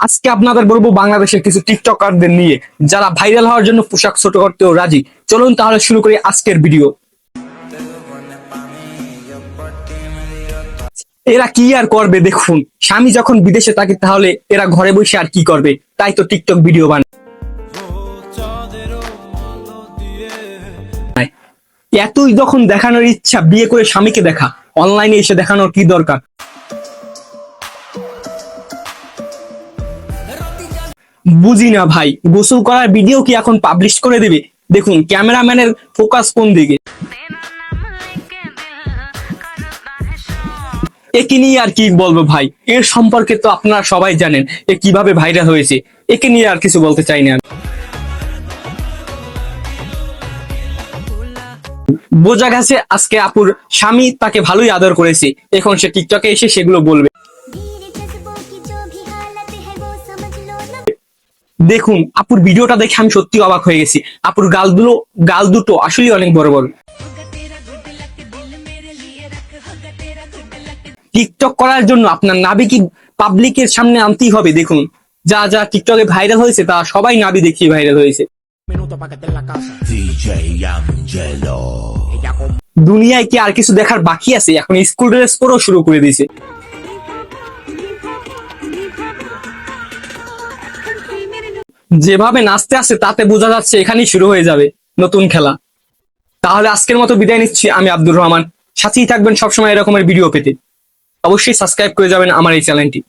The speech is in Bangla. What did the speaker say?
আজকে আপনাদের বলবো বাংলাদেশের কিছু টিকটকারদের নিয়ে যারা ভাইরাল হওয়ার জন্য পোশাক ছোট করতেও রাজি। চলুন তাহলে শুরু করি আজকের ভিডিও। এরা কি আর করবে দেখুন, স্বামী যখন বিদেশে থাকে তাহলে এরা ঘরে বসে আর কি করবে, তাই তো টিকটক ভিডিও বানায়। এতই যখন দেখানোর ইচ্ছা, বিয়ে করে স্বামীকে দেখা, অনলাইনে এসে দেখানোর কি দরকার? বুঝি না ভাই, গোসল করার ভিডিও কি এখন পাবলিশ করে দেবে? দেখুন ক্যামেরাম্যানের ফোকাস কোন দিকে। একে নিয়ে আর কি বলবো ভাই, এর সম্পর্কে তো আপনারা সবাই জানেন এ কিভাবে ভাইরাল হয়েছে। একে নিয়ে আর কিছু বলতে চাই না। বোঝা গেছে আজকে আপুর স্বামী তাকে ভালোই আদর করেছে, এখন সে টিকটকে এসে সেগুলো বলবে। দেখুন আপুর ভিডিওটা দেখে আমি সত্যি অবাক হয়ে গেছি। আপুর গাল দুটো আসলে অনেক বড় বড়। টিকটক করার জন্য আপনার নাভি কি পাবলিকের সামনে আনতেই হবে? দেখুন যা যা টিকটকে ভাইরাল হয়েছে তা সবাই নাভি দেখিয়ে ভাইরাল হয়েছে। দুনিয়ায় কি আর কিছু দেখার বাকি আছে? এখন স্কুল ড্রেস পরেও শুরু করে দিয়েছে। যেভাবে নাচতে আসে তাতে বোঝা যাচ্ছে এখানেই শুরু হয়ে যাবে নতুন খেলা। তাহলে আজকের মতো বিদায় নিচ্ছি, আমি আব্দুর রহমান। সাথেই থাকবেন সবসময় এরকমের ভিডিও পেতে। অবশ্যই সাবস্ক্রাইব করে যাবেন আমার এই চ্যানেলটি।